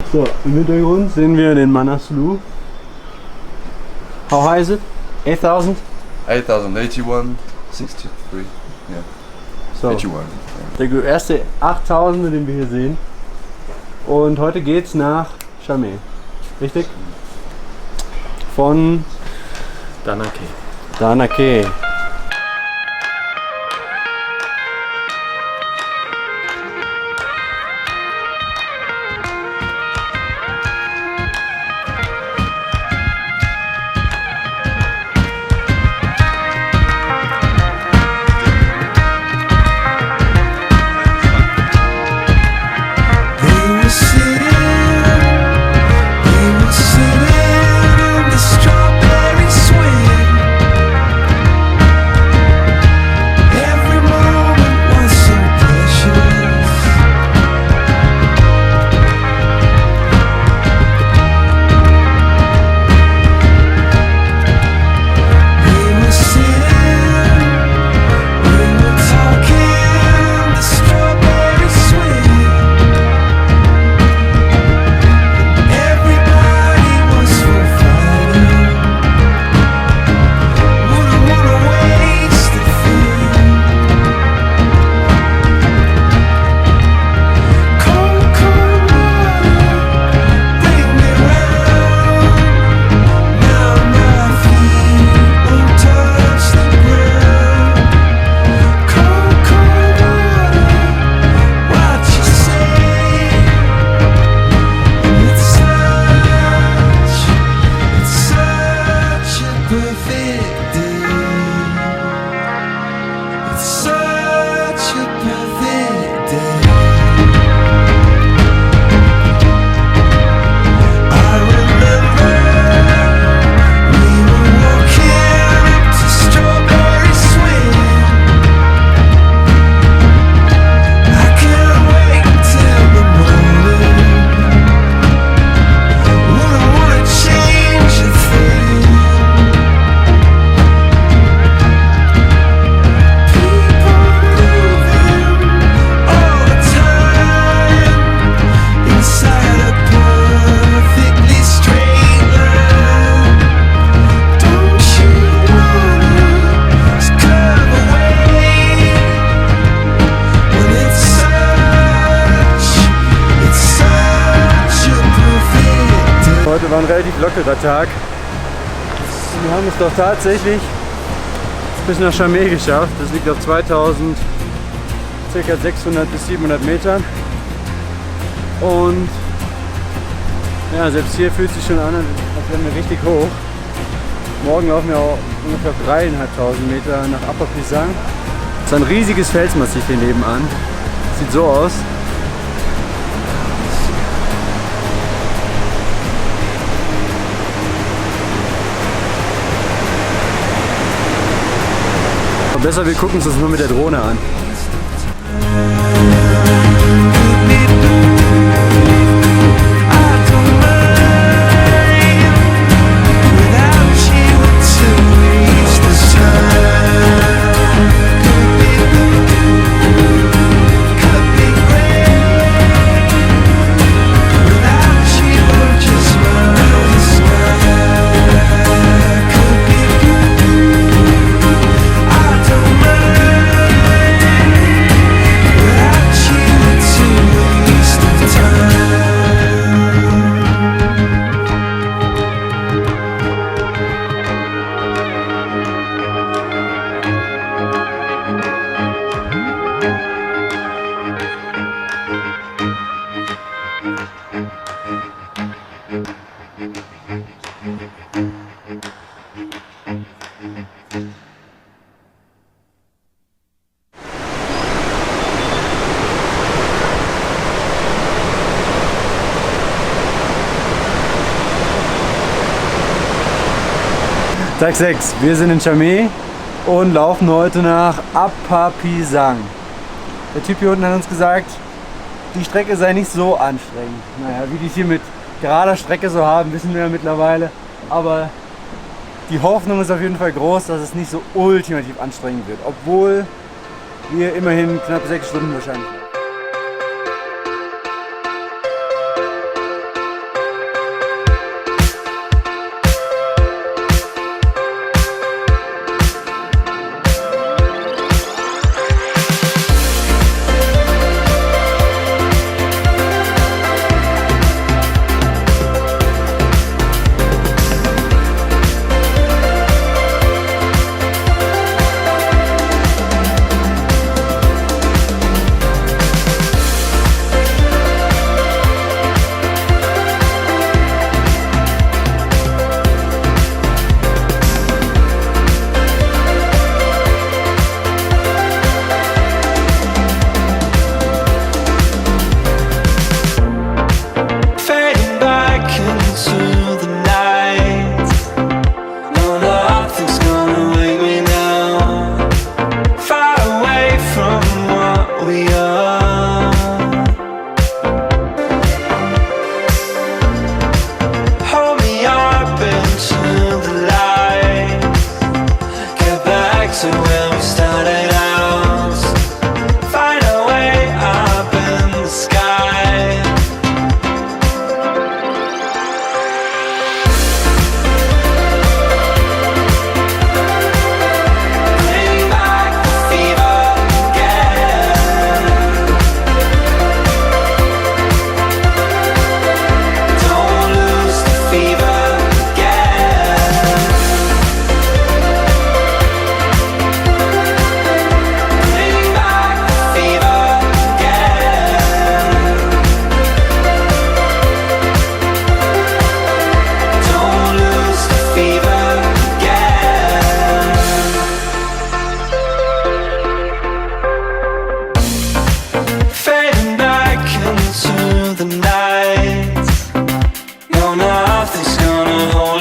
So, im Hintergrund sehen wir den Manaslu. How high is it? 8,000? 8,081, 63. Yeah. So, 81. der erste 8.000, den wir hier sehen. Und heute geht's nach Chame. Richtig? Von Danakyu. Heute war ein relativ lockerer Tag. Wir haben es doch tatsächlich bis nach Chame geschafft. Das liegt auf 2000, ca. 600 bis 700 Metern. Und ja, selbst hier fühlt es sich schon an, als wären wir richtig hoch. Morgen laufen wir auch ungefähr 3.500 Meter nach Upper Pisang. Das ist ein riesiges Felsmassiv hier nebenan. Sieht so aus. Aber besser, wir gucken uns das nur mit der Drohne an. Tag 6. Wir sind in Chame und laufen heute nach Upper Pisang. Der Typ hier unten hat uns gesagt, die Strecke sei nicht so anstrengend. Naja, wie die es hier mit gerader Strecke so haben, wissen wir ja mittlerweile. Aber die Hoffnung ist auf jeden Fall groß, dass es nicht so ultimativ anstrengend wird. Obwohl wir immerhin knapp 6 Stunden wahrscheinlich haben.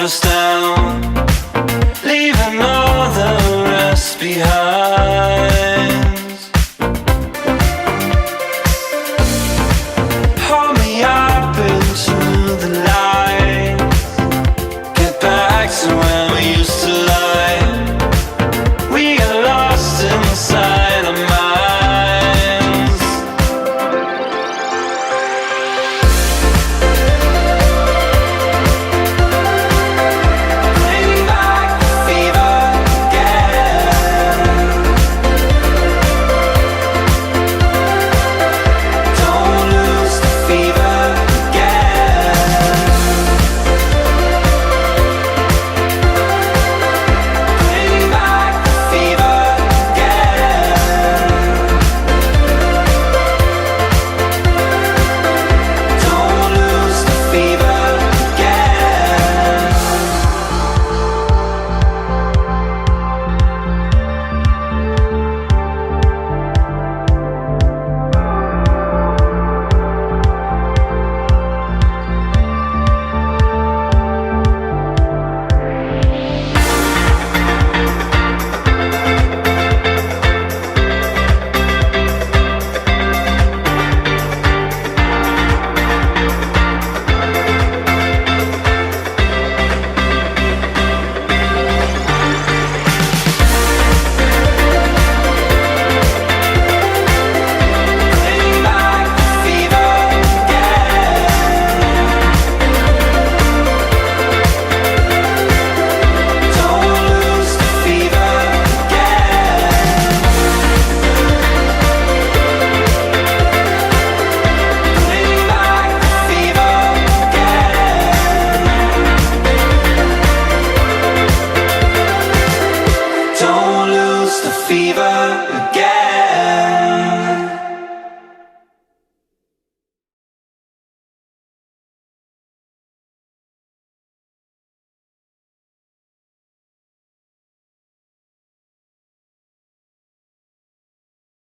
understand.